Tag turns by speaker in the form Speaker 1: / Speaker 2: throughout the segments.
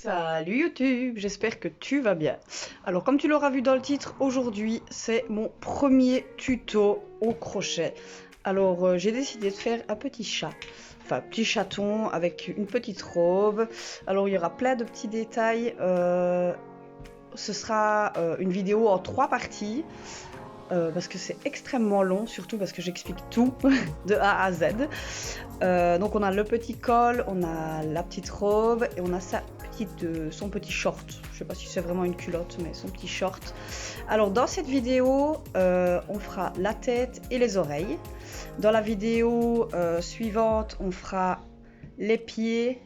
Speaker 1: Salut YouTube, j'espère que tu vas bien. Alors comme tu l'auras vu dans le titre, aujourd'hui c'est mon premier tuto au crochet. Alors j'ai décidé de faire un petit chat, enfin un petit chaton avec une petite robe. Alors il y aura plein de petits détails. Ce sera une vidéo en 3 parties. Parce que c'est extrêmement long, surtout parce que j'explique tout de A à Z. Donc on a le petit col, on a la petite robe et on a son petit short. Je sais pas si c'est vraiment une culotte, mais son petit short. Alors dans cette vidéo, on fera la tête et les oreilles. Dans la vidéo suivante, on fera les pieds,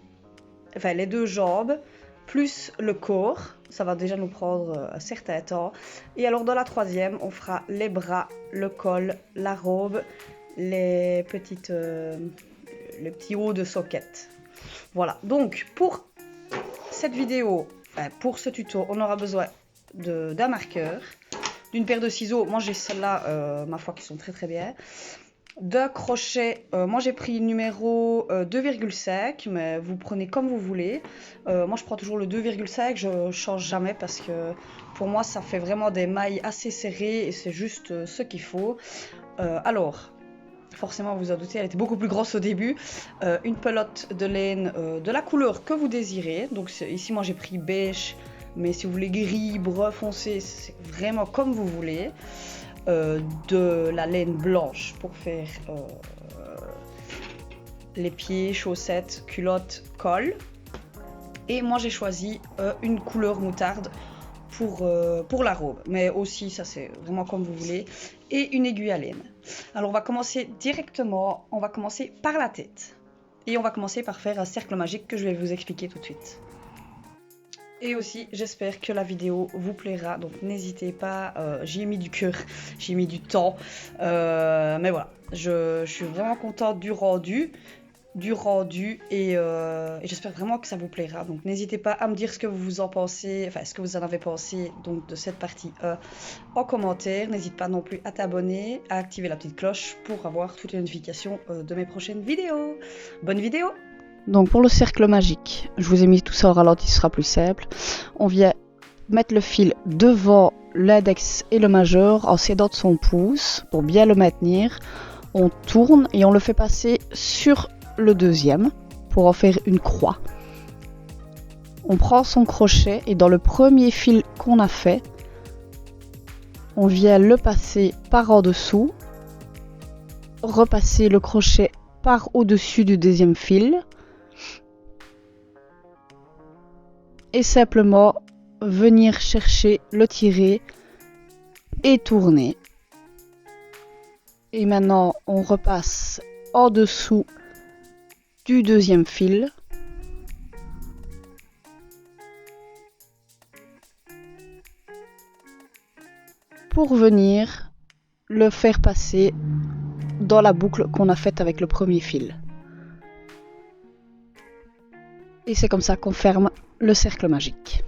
Speaker 1: enfin les 2 jambes, plus le corps. Ça va déjà nous prendre un certain temps. Et alors dans la troisième, on fera les bras, le col, la robe, les petits hauts de socket. Voilà, donc pour cette vidéo, pour ce tuto, on aura besoin d'un marqueur, d'une paire de ciseaux. Moi j'ai celles-là, ma foi, qui sont très très bien. D'un crochet, moi j'ai pris le numéro 2,5, mais vous prenez comme vous voulez. Moi je prends toujours le 2,5, je change jamais parce que pour moi ça fait vraiment des mailles assez serrées et c'est juste ce qu'il faut. Alors, forcément vous vous en doutez, elle était beaucoup plus grosse au début. Une pelote de laine de la couleur que vous désirez. Donc ici moi j'ai pris beige, mais si vous voulez gris, brun foncé, c'est vraiment comme vous voulez. De la laine blanche pour faire les pieds, chaussettes, culottes, col. Et moi j'ai choisi une couleur moutarde pour la robe, mais aussi ça c'est vraiment comme vous voulez, et une aiguille à laine. Alors on va commencer directement, on va commencer par la tête et on va commencer par faire un cercle magique que je vais vous expliquer tout de suite. Et aussi, j'espère que la vidéo vous plaira, donc n'hésitez pas, j'y ai mis du cœur, j'y ai mis du temps, mais voilà, je suis vraiment contente du rendu et j'espère vraiment que ça vous plaira. Donc n'hésitez pas à me dire ce que vous en pensez, enfin ce que vous en avez pensé donc, de cette partie en commentaire. N'hésite pas non plus à t'abonner, à activer la petite cloche pour avoir toutes les notifications de mes prochaines vidéos. Bonne vidéo! Donc pour le cercle magique, je vous ai mis tout ça au ralenti, ce sera plus simple. On vient mettre le fil devant l'index et le majeur en s'aidant de son pouce pour bien le maintenir. On tourne et on le fait passer sur le deuxième pour en faire une croix. On prend son crochet et dans le premier fil qu'on a fait, on vient le passer par en dessous, repasser le crochet par au-dessus du deuxième fil. Et simplement venir chercher, le tirer et tourner. Et maintenant on repasse en dessous du deuxième fil. Pour venir le faire passer dans la boucle qu'on a faite avec le premier fil. Et c'est comme ça qu'on ferme le cercle magique.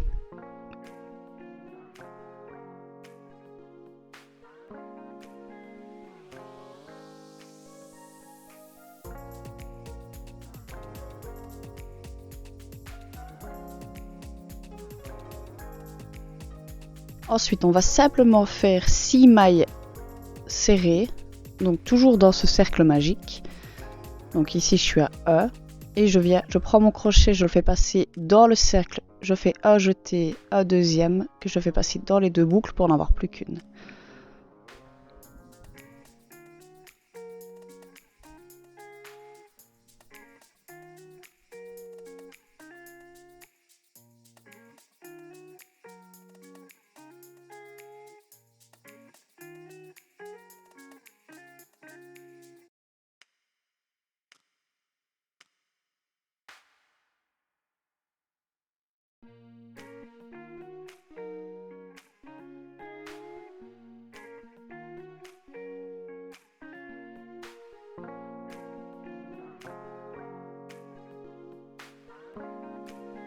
Speaker 1: Ensuite, on va simplement faire 6 mailles serrées, donc toujours dans ce cercle magique. Donc ici, je suis à 1. Et je prends mon crochet, je le fais passer dans le cercle, je fais un jeté, un deuxième, que je fais passer dans les 2 boucles pour n'en avoir plus qu'une.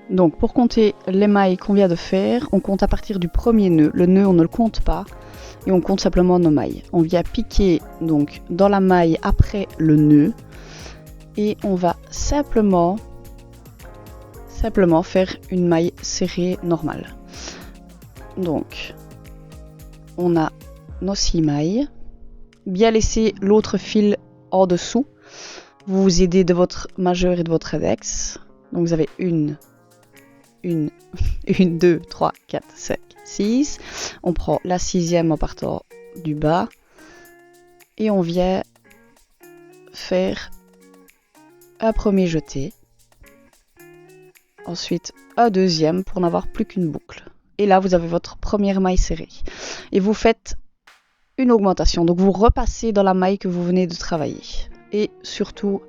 Speaker 1: Donc pour compter les mailles qu'on vient de faire, on compte à partir du premier nœud. Le nœud on ne le compte pas et on compte simplement nos mailles. On vient piquer donc dans la maille après le nœud et on va simplement simplement faire une maille serrée normale. Donc, on a nos 6 mailles. Bien laisser l'autre fil en dessous. Vous vous aidez de votre majeur et de votre index. Donc vous avez 1, 2, 3, 4, 5, 6. On prend la 6e en partant du bas. Et on vient faire un premier jeté. Ensuite un deuxième pour n'avoir plus qu'une boucle. Et là vous avez votre première maille serrée. Et vous faites une augmentation. Donc vous repassez dans la maille que vous venez de travailler. Et surtout,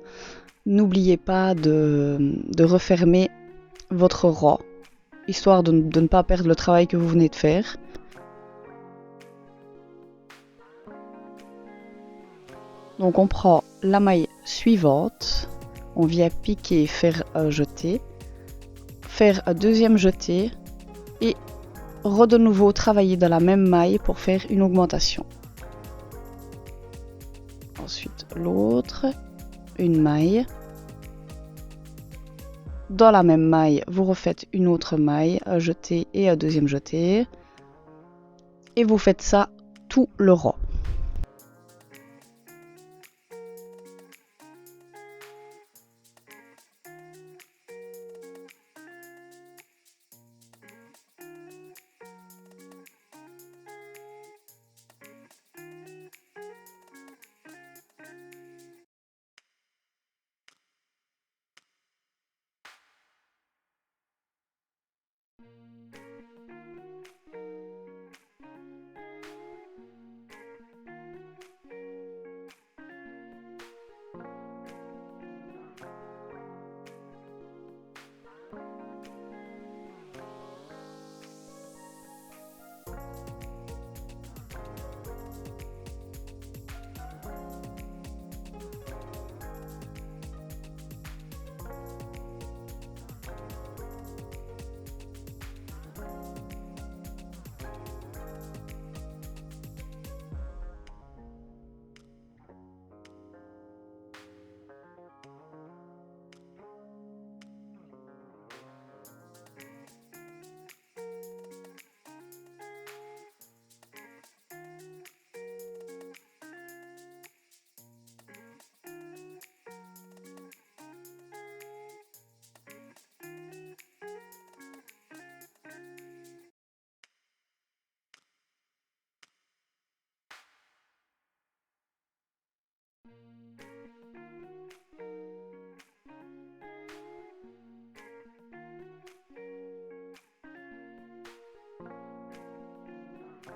Speaker 1: n'oubliez pas de refermer votre rang, histoire de ne pas perdre le travail que vous venez de faire. Donc on prend la maille suivante, on vient piquer, faire un jeté, faire un deuxième jeté et de nouveau travailler dans la même maille pour faire une augmentation. Ensuite l'autre, une maille. Dans la même maille, vous refaites une autre maille, un jeté et un deuxième jeté. Et vous faites ça tout le rang.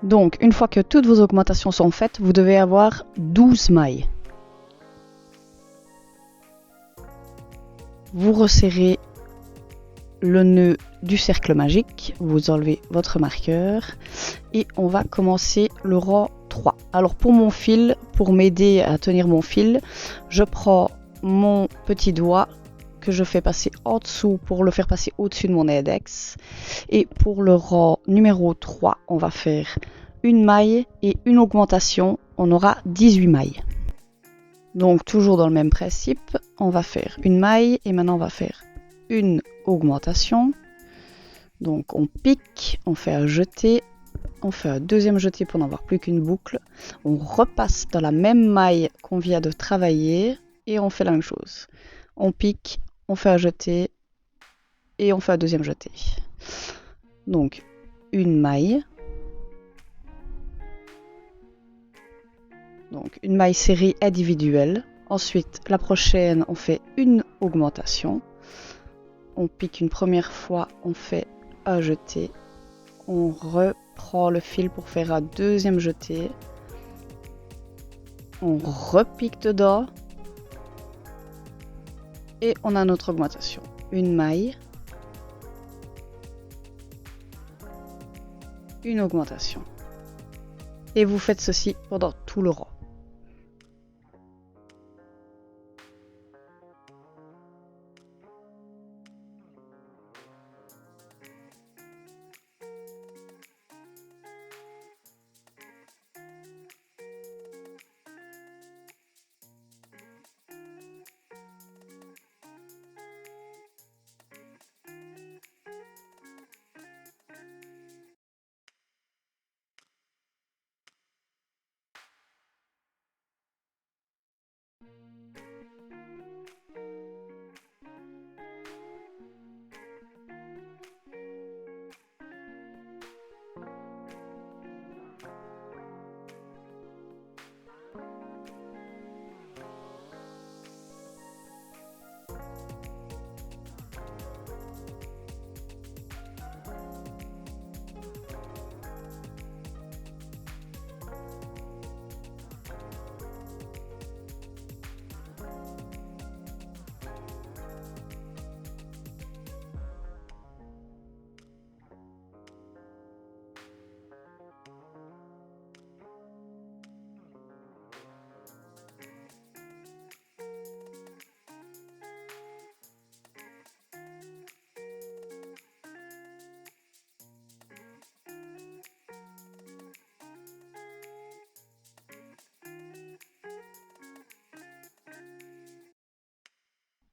Speaker 1: Donc, une fois que toutes vos augmentations sont faites, vous devez avoir 12 mailles. Vous resserrez le nœud du cercle magique, vous enlevez votre marqueur et on va commencer le rang 3. Alors pour mon fil, pour m'aider à tenir mon fil, je prends mon petit doigt que je fais passer en dessous pour le faire passer au-dessus de mon index. Et pour le rang numéro 3, on va faire une maille et une augmentation, on aura 18 mailles. Donc toujours dans le même principe, on va faire une maille et maintenant on va faire une augmentation. Donc on pique, on fait un jeté, on fait un deuxième jeté pour n'avoir plus qu'une boucle. On repasse dans la même maille qu'on vient de travailler et on fait la même chose. On pique, on fait un jeté et on fait un deuxième jeté. Donc une maille. Donc une maille serrée individuelle. Ensuite, la prochaine, on fait une augmentation. On pique une première fois, on fait un jeté. On reprend le fil pour faire un deuxième jeté. On repique dedans. Et on a notre augmentation. Une maille. Une augmentation. Et vous faites ceci pendant tout le rang.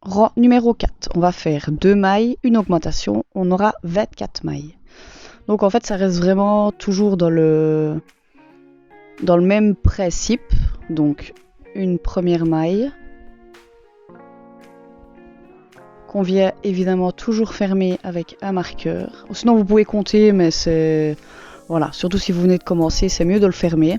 Speaker 1: Rang numéro 4, on va faire 2 mailles, une augmentation, on aura 24 mailles. Donc en fait ça reste vraiment toujours dans le même principe. Donc une première maille qu'on vient évidemment toujours fermer avec un marqueur. Sinon vous pouvez compter, mais c'est... Voilà, surtout si vous venez de commencer, c'est mieux de le fermer.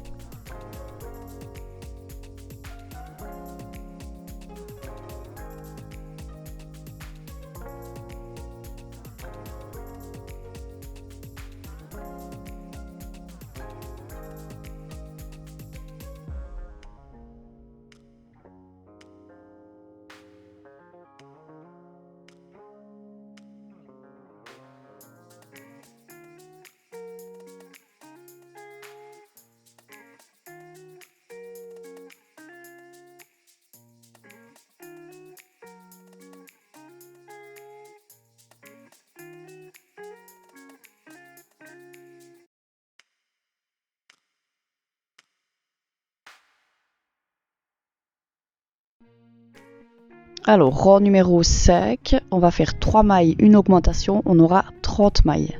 Speaker 1: Alors, rang numéro 5, on va faire 3 mailles, une augmentation, on aura 30 mailles.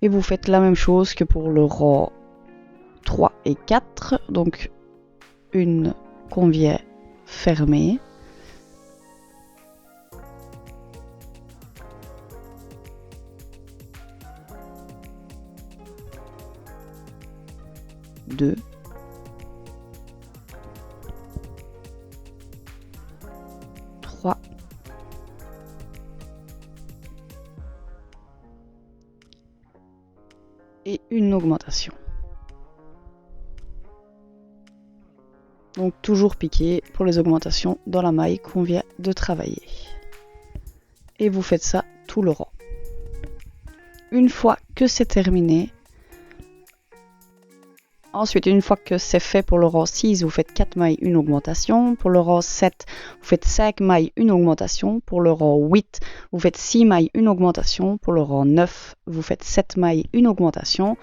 Speaker 1: Et vous faites la même chose que pour le rang 3 et 4, donc une qu'on vient fermer. Deux. 3. Et une augmentation. Donc toujours piquer pour les augmentations dans la maille qu'on vient de travailler. Et vous faites ça tout le rang. Une fois que c'est terminé, ensuite, une fois que c'est fait pour le rang 6, vous faites 4 mailles, une augmentation. Pour le rang 7, vous faites 5 mailles, une augmentation. Pour le rang 8, vous faites 6 mailles, une augmentation. Pour le rang 9, vous faites 7 mailles, une augmentation.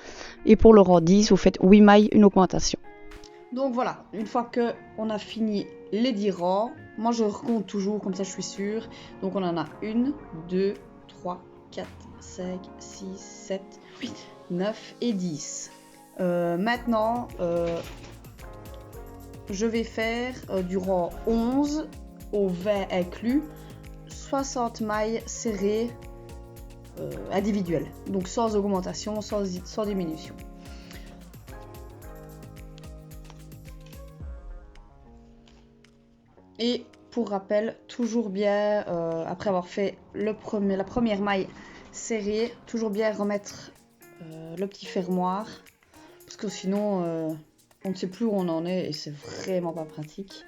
Speaker 1: Et pour le rang 10, vous faites 8 mailles, une augmentation. Donc voilà, une fois qu'on a fini les 10 rangs, moi je recompte toujours, comme ça je suis sûre. Donc on en a 1, 2, 3, 4, 5, 6, 7, 8, 9 et 10. Maintenant, je vais faire du rang 11 au 20 inclus, 60 mailles serrées individuelles, donc sans augmentation, sans diminution. Et pour rappel, toujours bien, après avoir fait la première maille serrée, toujours bien remettre le petit fermoir. Parce que sinon, on ne sait plus où on en est et c'est vraiment pas pratique.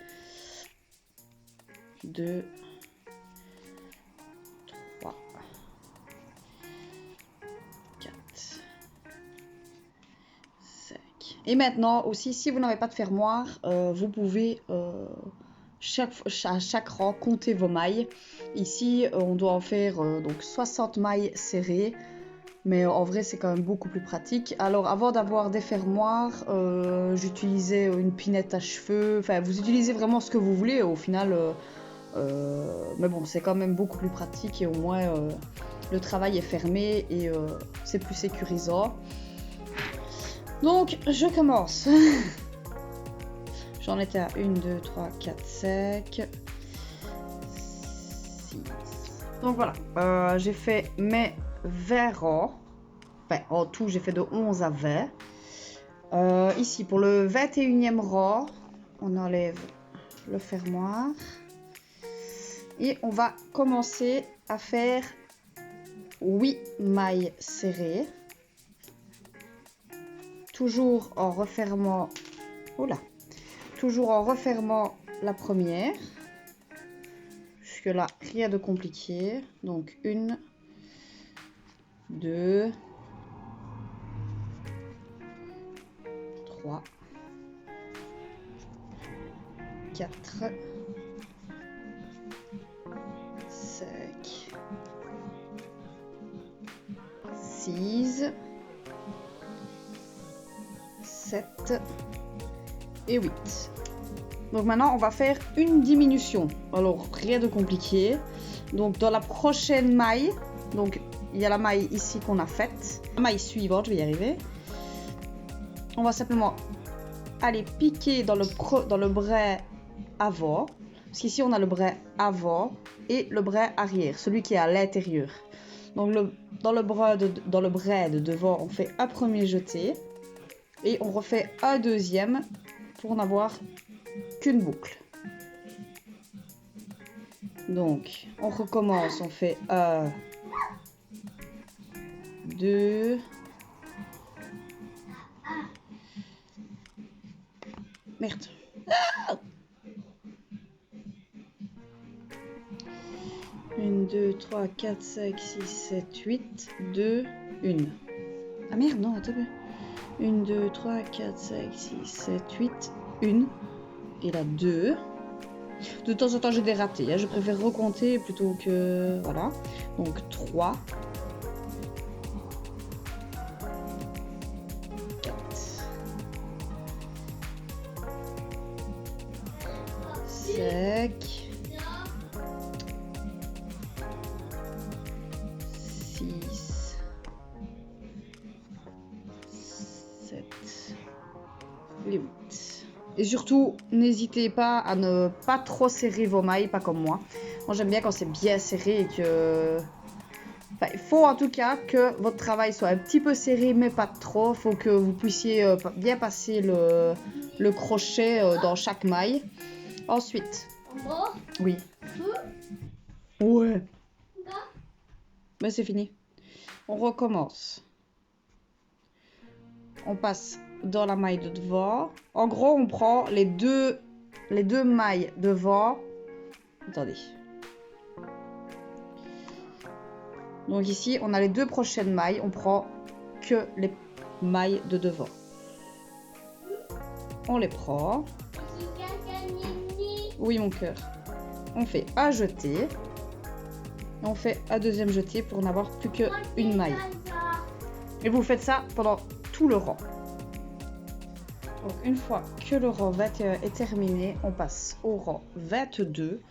Speaker 1: 2, 3, 4, 5. Et maintenant aussi, si vous n'avez pas de fermoir, vous pouvez à chaque rang compter vos mailles. Ici, on doit en faire donc 60 mailles serrées. Mais en vrai, c'est quand même beaucoup plus pratique. Alors, avant d'avoir des fermoirs, j'utilisais une pinette à cheveux. Enfin, vous utilisez vraiment ce que vous voulez au final. Mais bon, c'est quand même beaucoup plus pratique et au moins le travail est fermé et c'est plus sécurisant. Donc, je commence. J'en étais à 1, 2, 3, 4, 5, 6. Donc voilà, j'ai fait mes 20 rangs. Enfin, en tout, j'ai fait de 11 à 20. Ici, pour le 21e rang, on enlève le fermoir. Et on va commencer à faire 8 mailles serrées. Toujours en refermant... Oula! Toujours en refermant la première. Jusque là, rien de compliqué. Donc, 1, 2, 3, 4, 5, 6, 7 et 8. Donc maintenant, on va faire une diminution. Alors, rien de compliqué. Donc, dans la prochaine maille, donc il y a la maille ici qu'on a faite. La maille suivante, je vais y arriver. On va simplement aller piquer dans le bret avant. Parce qu'ici, on a le bret avant et le bret arrière, celui qui est à l'intérieur. Donc, dans le bret de devant, on fait un premier jeté. Et on refait un deuxième pour n'avoir qu'une boucle. Donc, on recommence, on fait 1, 2, merde. Ah 1, 2, 3, 4, 5, 6, 7, 8, 2, 1. Ah merde, non, attends. 1, 2, 3, 4, 5, 6, 7, 8, 1. Et là, 2. De temps en temps, j'ai des ratés. Hein. Je préfère recompter plutôt que... Voilà. Donc, 3. 4. 5. 6. 7. Et 8. Et surtout, n'hésitez pas à ne pas trop serrer vos mailles, pas comme moi. Moi, j'aime bien quand c'est bien serré et que... Enfin, il faut en tout cas que votre travail soit un petit peu serré, mais pas trop. Il faut que vous puissiez bien passer le crochet dans chaque maille. Ensuite... Oui. Ouais. Mais c'est fini. On recommence. On passe dans la maille de devant. En gros, on prend les deux mailles devant. Attendez. Donc ici, on a les deux prochaines mailles. On prend que les mailles de devant. On les prend. Oui, mon cœur. On fait un jeté. On fait un deuxième jeté pour n'avoir plus qu'une maille. Et vous faites ça pendant tout le rang. Donc une fois que le rang 21 est terminé, on passe au rang 22.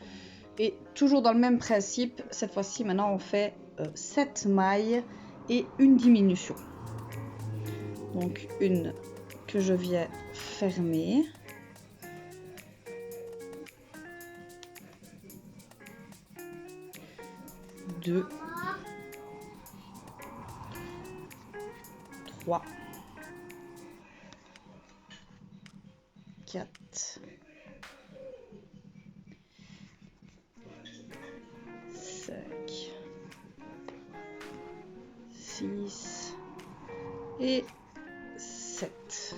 Speaker 1: Et toujours dans le même principe, cette fois-ci maintenant on fait 7 mailles et une diminution. Donc une que je viens fermer. Deux. 3. 4. 5. 6. Et 7.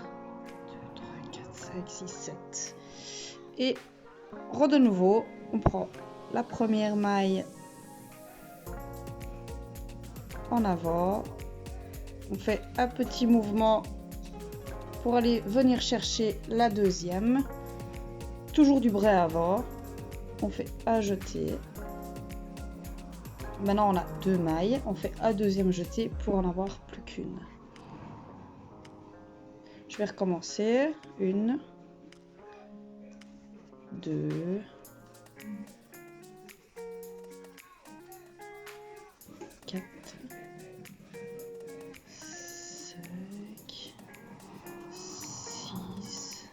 Speaker 1: 2, 3, 4, 5, 6, 7. Et de nouveau, on prend la première maille en avant. On fait un petit mouvement pour aller venir chercher la deuxième. Toujours du bret avant. On fait un jeté. Maintenant on a 2 mailles. On fait un deuxième jeté pour en avoir plus qu'une. Je vais recommencer. 1, 2, 4, 5, 6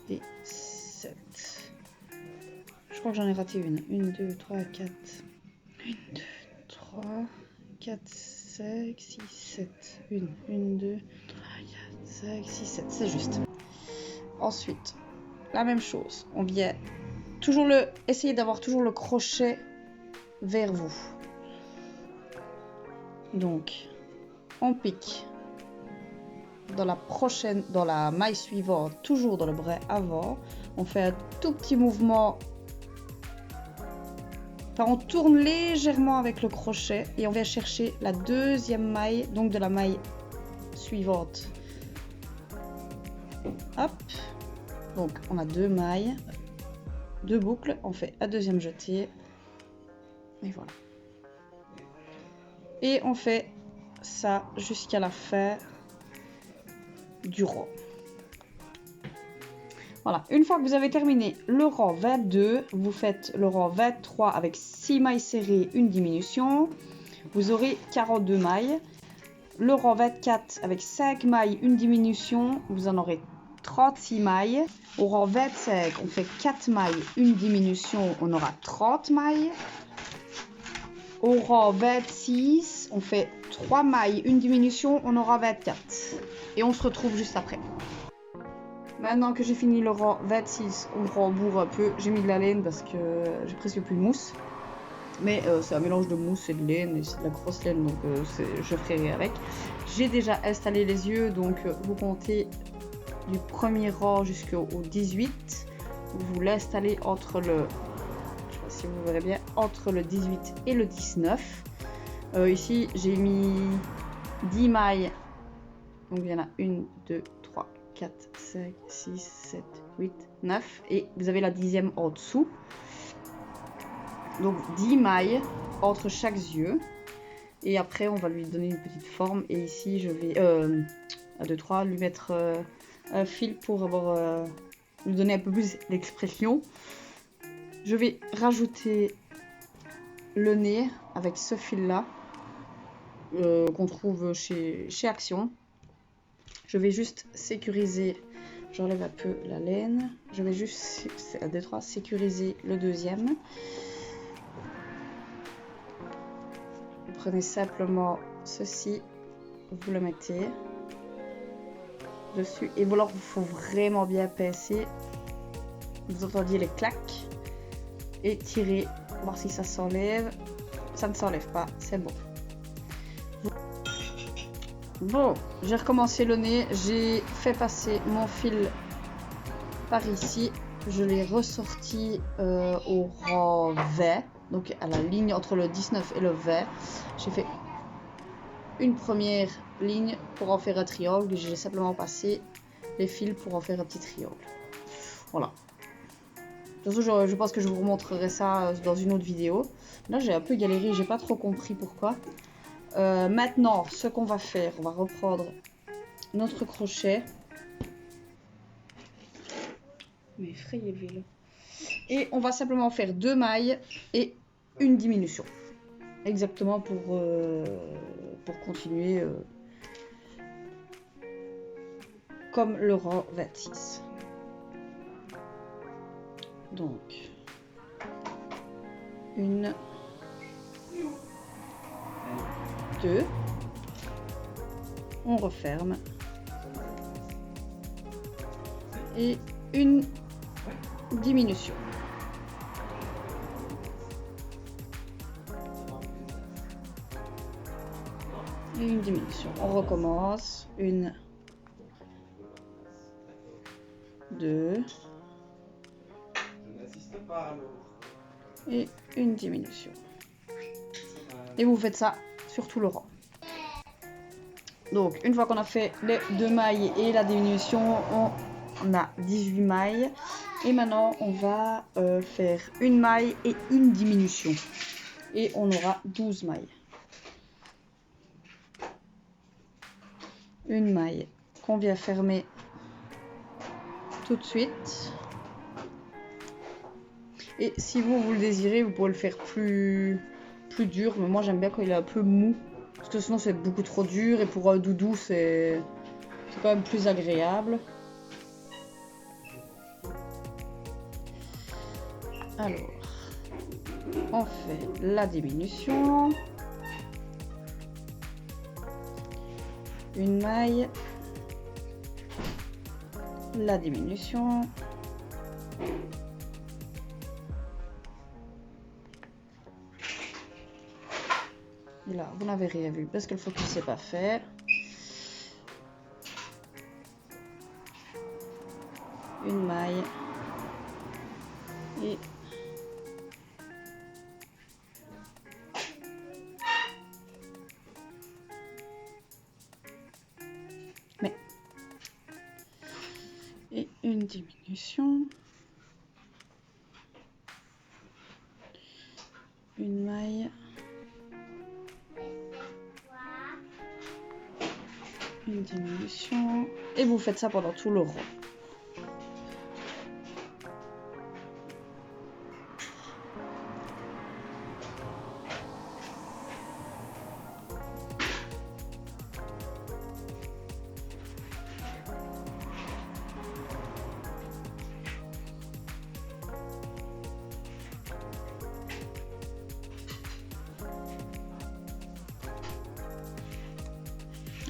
Speaker 1: et 7. Je crois que j'en ai raté une. 1, 2, 3, 4. 1, 2, 3, 4, 5, 6, 7. 1, 2, 3, 4, 5, 6, 7. C'est juste. Ensuite, la même chose. On vient toujours essayer d'avoir toujours le crochet vers vous. Donc, on pique dans la maille suivante, toujours dans le bret avant. On fait un tout petit mouvement. Enfin, on tourne légèrement avec le crochet et on vient chercher la deuxième maille, donc de la maille suivante. Hop. Donc, on a 2 mailles, 2 boucles. On fait un deuxième jeté. Et voilà. Et on fait ça jusqu'à la fin du rang. Voilà, une fois que vous avez terminé le rang 22, vous faites le rang 23 avec 6 mailles serrées, une diminution. Vous aurez 42 mailles. Le rang 24 avec 5 mailles, une diminution, vous en aurez 36 mailles. Au rang 25, on fait 4 mailles, une diminution, on aura 30 mailles. Au rang 26, on fait 3 mailles, une diminution, on aura 24. Et on se retrouve juste après. Maintenant que j'ai fini le rang 26, on rembourre un peu. J'ai mis de la laine parce que j'ai presque plus de mousse. Mais c'est un mélange de mousse et de laine, et c'est de la grosse laine, donc je ferai avec. J'ai déjà installé les yeux, donc vous comptez du premier rang jusqu'au 18. Vous l'installez entre le, je sais pas si vous verrez bien, entre le 18 et le 19. Ici, j'ai mis 10 mailles. Donc il y en a 1, 2, 3, 4, 5, 6, 7, 8, 9. Et vous avez la 10e en dessous. Donc 10 mailles entre chaque yeux. Et après on va lui donner une petite forme. Et ici je vais, 1, 2, 3, lui mettre un fil pour avoir, lui donner un peu plus d'expression. Je vais rajouter le nez avec ce fil là. Qu'on trouve chez Action. Je vais juste sécuriser, j'enlève un peu la laine. Je vais juste, 1, 2, 3, sécuriser le deuxième. Vous prenez simplement ceci, vous le mettez dessus et voilà, il faut vraiment bien pincer. Vous entendiez les claques et tirer, voir si ça s'enlève. Ça ne s'enlève pas, c'est bon. Bon, j'ai recommencé le nez, j'ai fait passer mon fil par ici, je l'ai ressorti au rang 20. Donc à la ligne entre le 19 et le 20, j'ai fait une première ligne pour en faire un triangle et j'ai simplement passé les fils pour en faire un petit triangle. Voilà. De toute façon, je pense que je vous remontrerai ça dans une autre vidéo. Là, j'ai un peu galéré, j'ai pas trop compris pourquoi. Maintenant, ce qu'on va faire, on va reprendre notre crochet. Mais effrayé le vélo. Et on va simplement faire 2 mailles et une diminution. Exactement pour continuer comme le rang 26. Donc, 1, 2, on referme et une diminution. Et une diminution. On recommence. 1, 2 et une diminution. Et vous faites ça sur tout le rang. Donc une fois qu'on a fait les 2 mailles et la diminution, on a 18 mailles. Et maintenant on va faire une maille et une diminution. Et on aura 12 mailles. Une maille qu'on vient fermer tout de suite. Et si vous le désirez, vous pouvez le faire plus dur. Mais moi j'aime bien quand il est un peu mou. Parce que sinon c'est beaucoup trop dur. Et pour un doudou c'est quand même plus agréable. Alors, on fait la diminution. Une maille. La diminution. Et là, vous n'avez rien vu parce que le focus c'est pas fait. Une maille. Et une diminution. Une maille. Une diminution. Et vous faites ça pendant tout le rang.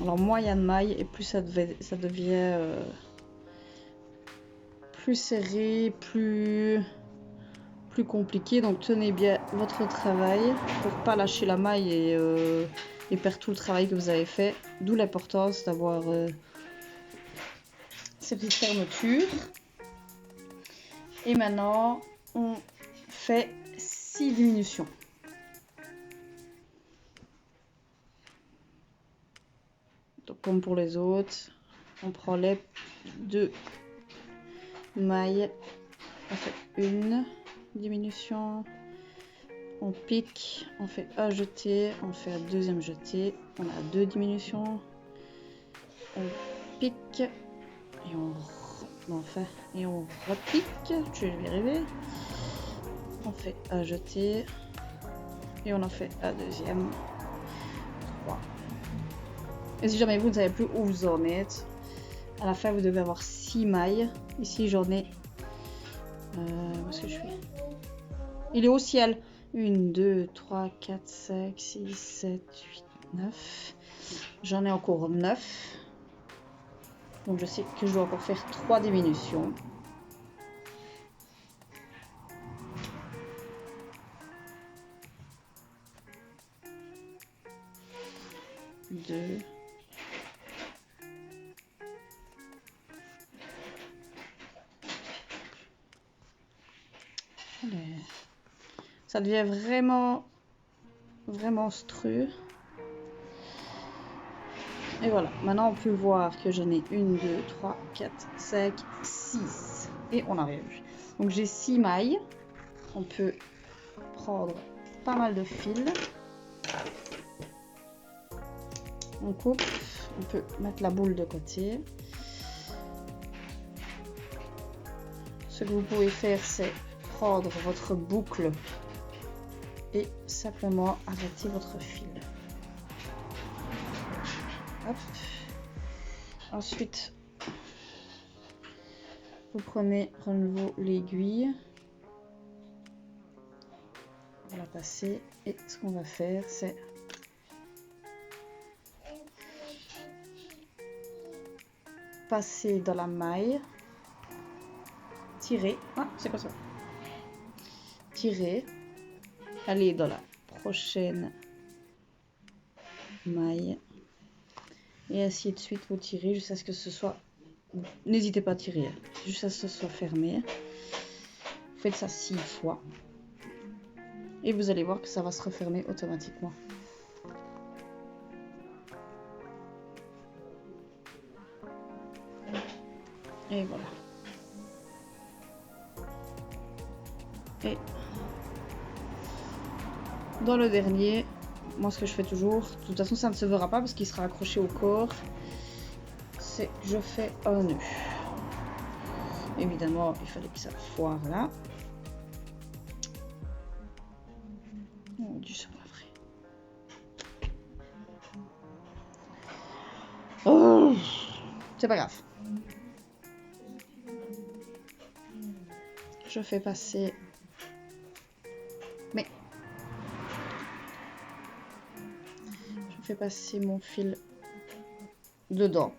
Speaker 1: Alors moins il y a de mailles et plus ça devient plus serré, plus compliqué. Donc tenez bien votre travail pour pas lâcher la maille et perdre tout le travail que vous avez fait. D'où l'importance d'avoir ces petites fermetures. Et maintenant on fait 6 diminutions. Donc comme pour les autres, on prend les 2 mailles, on fait une diminution, on pique, on fait un jeté, on fait un deuxième jeté, on a 2 diminutions, on pique et on repique, je vais y arriver, on fait un jeté et on en fait un deuxième, 3. Et si jamais vous ne savez plus où vous en êtes, à la fin vous devez avoir 6 mailles. Ici j'en ai où est-ce que je suis? Il est au ciel. 1, 2, 3, 4, 5, 6, 7, 8, 9. J'en ai encore 9. Donc je sais que je dois encore faire 3 diminutions. Deux. Allez. Ça devient vraiment stru. Et voilà, maintenant on peut voir que j'en ai 1, 2, 3, 4, 5, 6. Et on arrive. Donc j'ai 6 mailles. On peut prendre pas mal de fils. On coupe. On peut mettre la boule de côté. Ce que vous pouvez faire, c'est prendre votre boucle et simplement arrêter votre fil. Hop. Ensuite, vous prenez à nouveau l'aiguille, on va la passer et ce qu'on va faire, c'est passer dans la maille, tirer, c'est quoi ça? Tirer, aller dans la prochaine maille et ainsi de suite vous tirez jusqu'à ce que ce soit, n'hésitez pas à tirer, jusqu'à ce que ce soit fermé. Vous faites ça 6 fois et vous allez voir que ça va se refermer automatiquement. Et voilà. Et dans le dernier, moi ce que je fais toujours, de toute façon ça ne se verra pas parce qu'il sera accroché au corps, c'est que je fais un nœud. Évidemment, il fallait que ça foire là. Oh, du sang vrai. Oh, c'est pas grave. Je fais passer mon fil dedans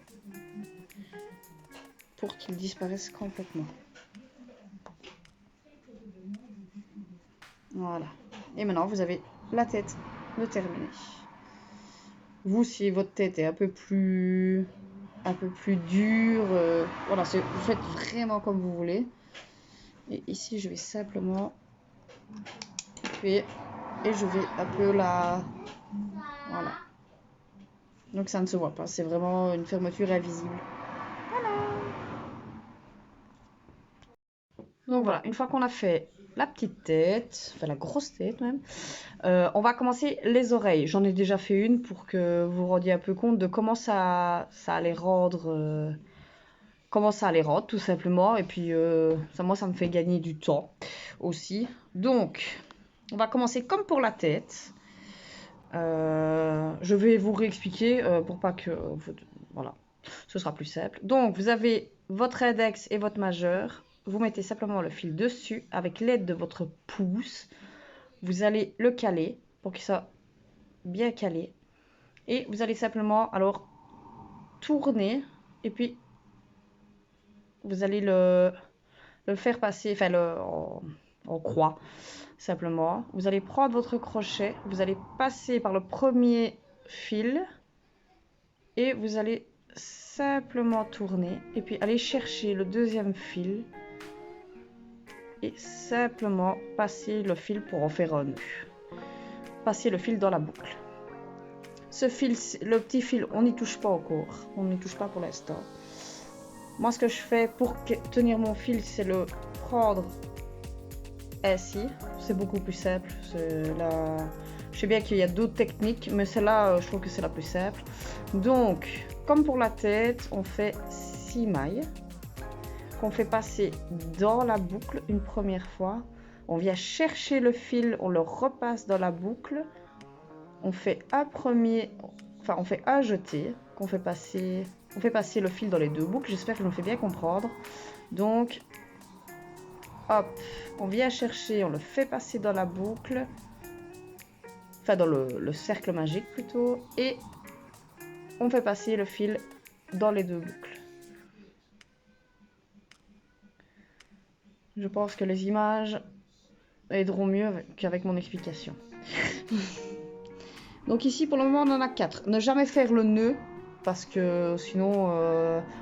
Speaker 1: pour qu'il disparaisse complètement. Voilà. Et maintenant, vous avez la tête de terminer. Vous, si votre tête est un peu plus dure, voilà, vous faites vraiment comme vous voulez. Et ici, je vais simplement couper et je vais un peu la... Voilà. Donc ça ne se voit pas, c'est vraiment une fermeture invisible. Voilà. Donc voilà, une fois qu'on a fait la petite tête, enfin la grosse tête même, on va commencer les oreilles. J'en ai déjà fait une pour que vous vous rendiez un peu compte de comment ça allait rendre... comment ça allait rendre tout simplement. Et puis moi ça me fait gagner du temps aussi. Donc on va commencer comme pour la tête. Je vais vous réexpliquer pour pas que... voilà, ce sera plus simple. Donc, vous avez votre index et votre majeur. Vous mettez simplement le fil dessus avec l'aide de votre pouce. Vous allez le caler pour qu'il soit bien calé. Et vous allez simplement alors tourner et puis vous allez le faire passer, enfin en croix simplement. Vous allez prendre votre crochet, vous allez passer par le premier fil et vous allez simplement tourner et puis aller chercher le deuxième fil et simplement passer le fil pour en faire un nœud. Passer le fil dans la boucle. Ce fil, le petit fil, on n'y touche pas encore, on n'y touche pas pour l'instant. Moi, ce que je fais pour tenir mon fil, c'est le prendre ainsi. C'est beaucoup plus simple. Je sais bien qu'il y a d'autres techniques, mais celle-là, je trouve que c'est la plus simple. Donc, comme pour la tête, on fait 6 mailles qu'on fait passer dans la boucle une première fois. On vient chercher le fil, on le repasse dans la boucle. On fait un premier, enfin on fait un jeté, on fait passer le fil dans les deux boucles. J'espère que je me fais bien comprendre. Donc, hop, on vient chercher, on le fait passer dans la boucle, enfin dans le cercle magique plutôt, et on fait passer le fil dans les deux boucles. Je pense que les images aideront mieux qu'avec mon explication. Donc ici, pour le moment, on en a 4. Ne jamais faire le nœud, parce que sinon,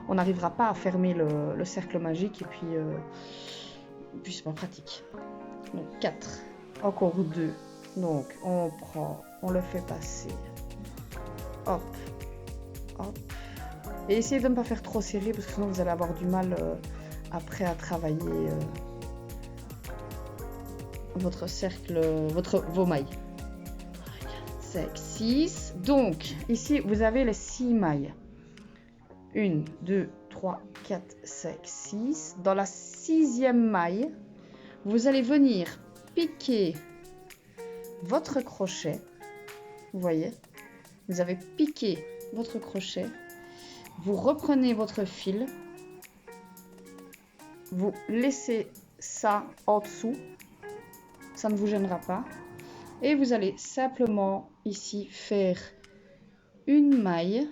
Speaker 1: on n'arrivera pas à fermer le cercle magique, et puis c'est pas pratique. Donc 4. Encore 2. Donc on prend, on le fait passer. Hop, hop. Et essayez de ne pas faire trop serré, parce que sinon vous allez avoir du mal après à travailler votre cercle, vos mailles. 5, 6. Donc, ici, vous avez les 6 mailles. 1, 2, 3, 4, 5, 6. Dans la 6e maille, vous allez venir piquer votre crochet. Vous voyez? Vous avez piqué votre crochet. Vous reprenez votre fil. Vous laissez ça en dessous. Ça ne vous gênera pas. Et vous allez simplement ici faire une maille.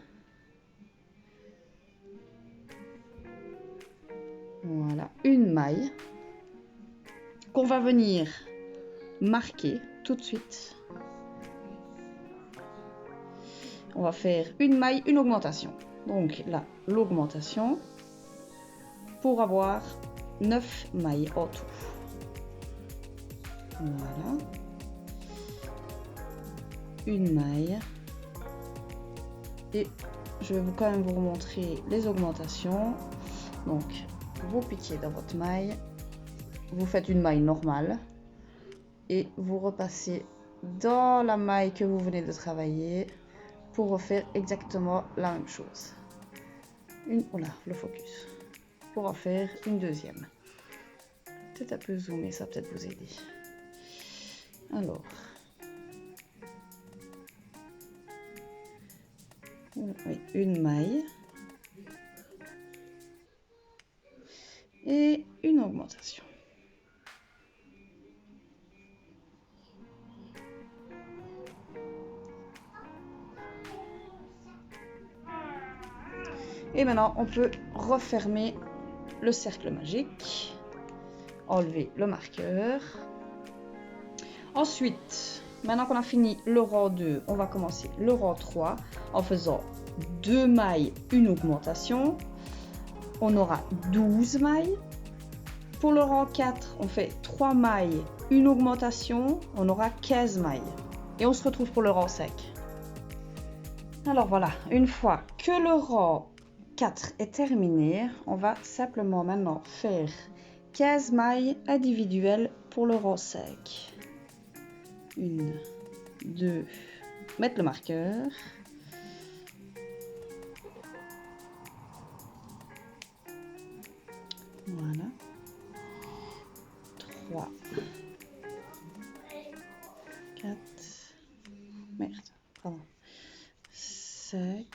Speaker 1: Voilà, une maille qu'on va venir marquer tout de suite. On va faire une maille, une augmentation. Donc là, l'augmentation pour avoir 9 mailles en tout. Voilà. Une maille. Et je vais quand même vous remontrer les augmentations. Donc, vous piquez dans votre maille. Vous faites une maille normale. Et vous repassez dans la maille que vous venez de travailler pour refaire exactement la même chose. Oula, le focus. Pour en faire une deuxième. Peut-être un peu zoomer, ça peut-être vous aider. Alors. Oui, une maille. Et une augmentation. Et maintenant, on peut refermer le cercle magique. Enlever le marqueur. Ensuite, maintenant qu'on a fini le rang 2, on va commencer le rang 3 en faisant 2 mailles, une augmentation. On aura 12 mailles. Pour le rang 4, on fait 3 mailles, une augmentation. On aura 15 mailles. Et on se retrouve pour le rang 5. Alors voilà, une fois que le rang 4 est terminé, on va simplement maintenant faire 15 mailles individuelles pour le rang 5. 1, 2, mettre le marqueur. Voilà. 3, 4, merde, pardon. 5,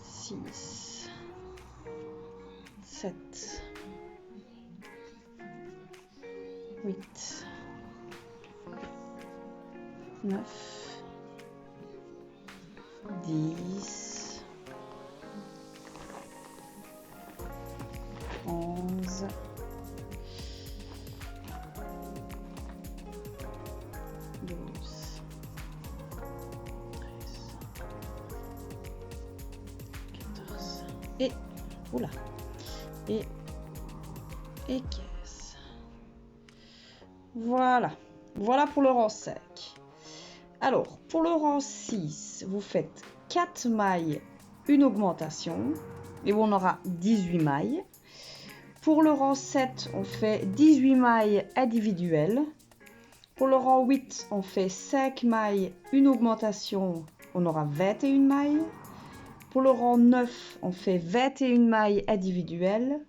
Speaker 1: 6, 7, 8, 9, 10, 11, 12, 13, 14 et oula et 15. Voilà pour le rang 5. Alors pour le rang 6, vous faites 4 mailles, une augmentation et on aura 18 mailles. Pour le rang 7, on fait 18 mailles individuelles. Pour le rang 8, on fait 5 mailles, une augmentation, on aura 21 mailles. Pour le rang 9, on fait 21 mailles individuelles.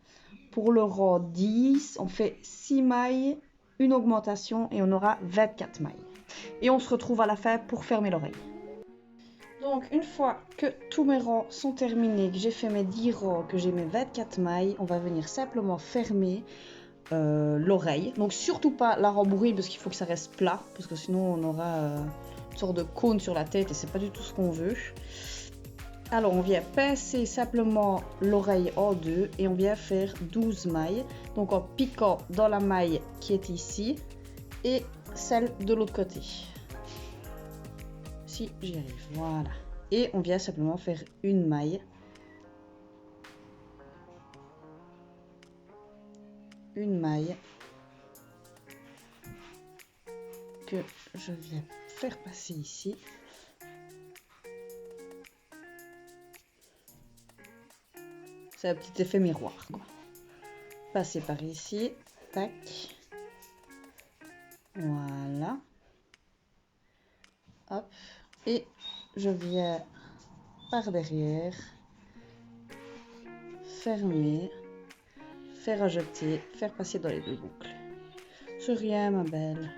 Speaker 1: Pour le rang 10, on fait 6 mailles, une augmentation et on aura 24 mailles. Et on se retrouve à la fin pour fermer l'oreille. Donc une fois que tous mes rangs sont terminés, que j'ai fait mes 10 rangs, que j'ai mes 24 mailles, on va venir simplement fermer l'oreille. Donc surtout pas la rembourrer parce qu'il faut que ça reste plat, parce que sinon on aura une sorte de cône sur la tête et c'est pas du tout ce qu'on veut. Alors on vient pincer simplement l'oreille en deux et on vient faire 12 mailles. Donc en piquant dans la maille qui est ici et celle de l'autre côté. Si j'y arrive, voilà. Et on vient simplement faire une maille. Une maille que je viens faire passer ici. C'est un petit effet miroir, quoi. Passer par ici, tac. Voilà. Hop. Et je viens par derrière fermer, faire ajouter, faire passer dans les deux boucles. C'est rien, ma belle.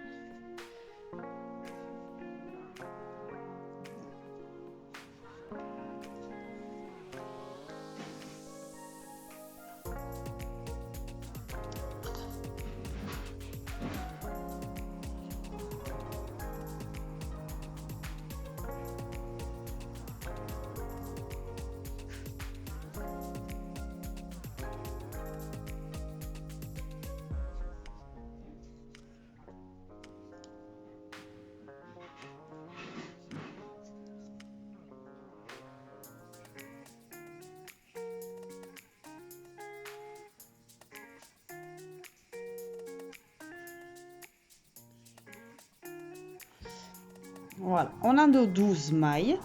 Speaker 1: Voilà, on a nos 12 mailles.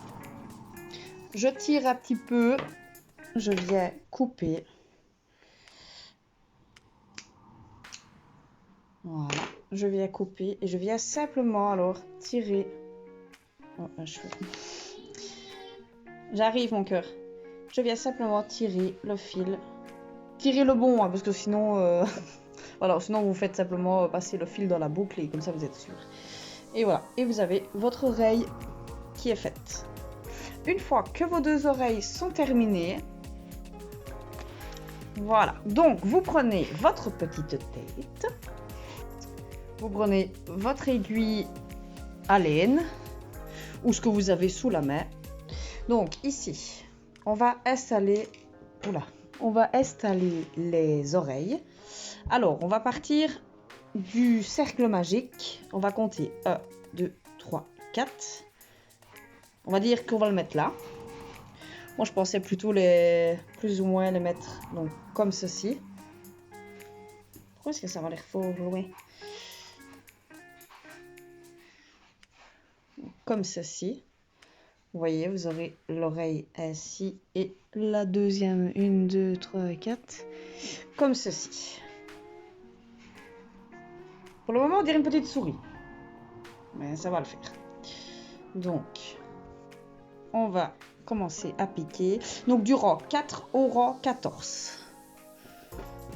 Speaker 1: Je tire un petit peu, je viens couper. Voilà, je viens couper et je viens simplement alors tirer. Oh, un cheveu. J'arrive mon cœur. Je viens simplement tirer le fil. Tirez le bon, hein, parce que sinon, voilà, sinon vous faites simplement passer le fil dans la boucle et comme ça vous êtes sûr. Et voilà, et vous avez votre oreille qui est faite. Une fois que vos deux oreilles sont terminées, voilà. Donc vous prenez votre petite tête, vous prenez votre aiguille à laine ou ce que vous avez sous la main. Donc ici, on va installer, les oreilles. Alors on va partir du cercle magique. On va compter 1, 2, 3, 4. On va dire qu'on va le mettre là. Moi je pensais plutôt plus ou moins les mettre donc comme ceci. Pourquoi est-ce que ça va l'air fort loin? Comme ceci. Vous voyez, vous aurez l'oreille ainsi et la deuxième, 1, 2, 3, 4, comme ceci. Pour le moment, on dirait une petite souris, mais ça va le faire. Donc, on va commencer à piquer. Donc, du rang 4 au rang 14.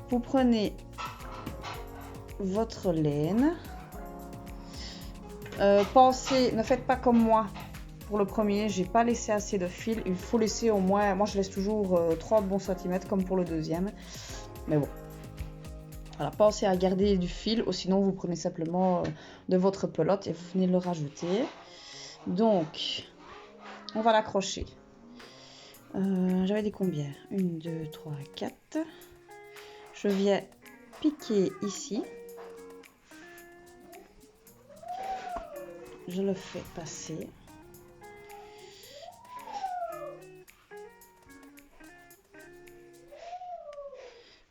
Speaker 1: Vous prenez votre laine. Pensez, ne faites pas comme moi. Pour le premier, j'ai pas laissé assez de fil. Il faut laisser au moins, moi je laisse toujours 30 bons centimètres comme pour le deuxième. Mais bon. Voilà, pensez à garder du fil, ou sinon vous prenez simplement de votre pelote et vous venez le rajouter. Donc, on va l'accrocher. J'avais dit combien? 1, 2, 3, 4. Je viens piquer ici. Je le fais passer.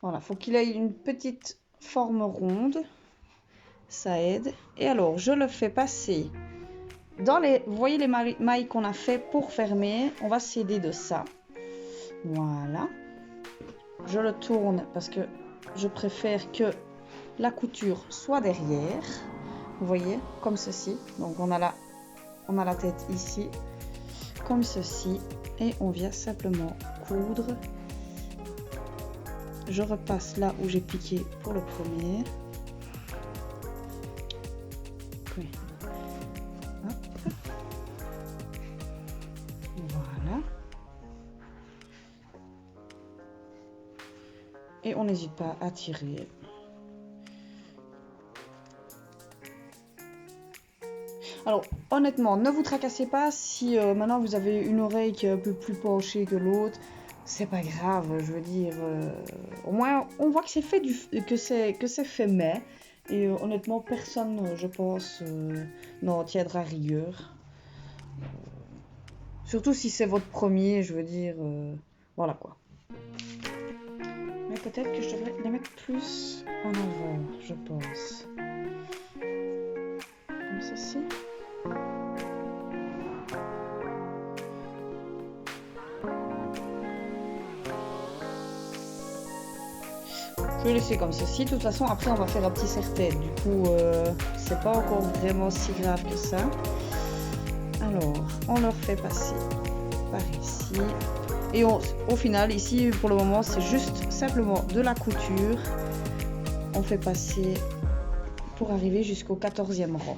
Speaker 1: Voilà, faut qu'il ait une petite forme ronde. Ça aide. Et alors, je le fais passer dans les... Vous voyez les mailles qu'on a fait pour fermer? On va s'aider de ça. Voilà. Je le tourne parce que je préfère que la couture soit derrière. Vous voyez, comme ceci. Donc on a la tête ici, comme ceci. Et on vient simplement coudre. Je repasse là où j'ai piqué pour le premier. Oui. Hop. Voilà. Et on n'hésite pas à tirer. Alors, honnêtement, ne vous tracassez pas si maintenant vous avez une oreille qui est un peu plus penchée que l'autre. C'est pas grave, je veux dire. Au moins, on voit que c'est fait que c'est fait mais. Et honnêtement, personne, je pense, n'en tiendra rigueur. Surtout si c'est votre premier, je veux dire. Voilà quoi. Mais peut-être que je devrais les mettre plus en avant, je pense. Comme ceci. Je vais laisser comme ceci. De toute façon, après, on va faire un petit serre-tête. Du coup, c'est pas encore vraiment si grave que ça. Alors, on leur fait passer par ici. Et au final, ici, pour le moment, c'est juste simplement de la couture. On fait passer pour arriver jusqu'au 14e rang.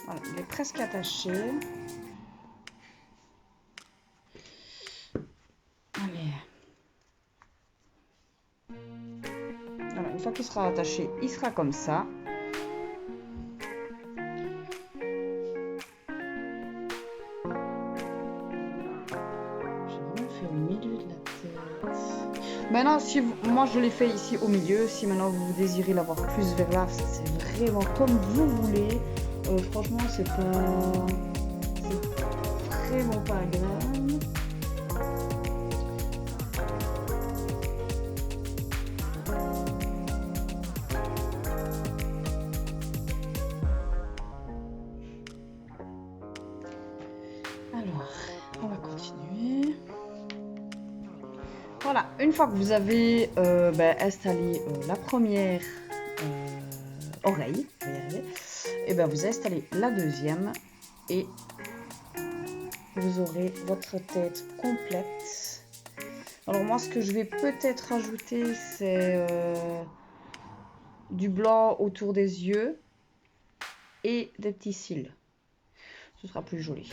Speaker 1: Voilà, il est presque attaché. Allez. Voilà, une fois qu'il sera attaché, il sera comme ça. J'ai vraiment fait au milieu de la tête. Maintenant, si moi je l'ai fait ici au milieu, si maintenant vous désirez l'avoir plus vers là, c'est vraiment comme vous voulez. Franchement, c'est vraiment pas grave. Alors, on va continuer. Voilà, une fois que vous avez installé la première oreille, je vais y arriver, et ben vous installez la deuxième et vous aurez votre tête complète. Alors moi, ce que je vais peut-être rajouter, c'est du blanc autour des yeux et des petits cils. Ce sera plus joli.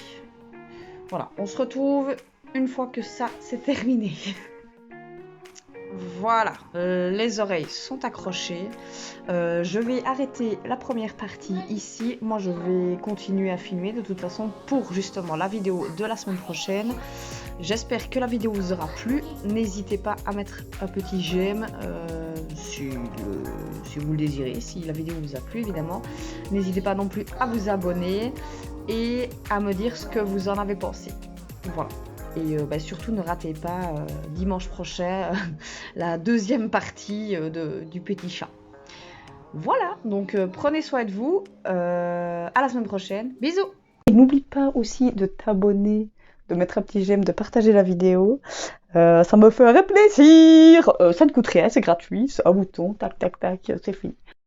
Speaker 1: Voilà, on se retrouve une fois que ça c'est terminé. Voilà, les oreilles sont accrochées. Je vais arrêter la première partie ici. Moi, je vais continuer à filmer de toute façon pour justement la vidéo de la semaine prochaine. J'espère que la vidéo vous aura plu. N'hésitez pas à mettre un petit j'aime si vous le désirez, si la vidéo vous a plu évidemment. N'hésitez pas non plus à vous abonner et à me dire ce que vous en avez pensé. Voilà. Et surtout ne ratez pas dimanche prochain la deuxième partie du petit chat. Voilà, donc prenez soin de vous. À la semaine prochaine. Bisous. Et n'oublie pas aussi de t'abonner, de mettre un petit j'aime, de partager la vidéo. Ça me ferait plaisir. Ça ne coûte rien, c'est gratuit. C'est un bouton, tac, tac, tac, c'est fini.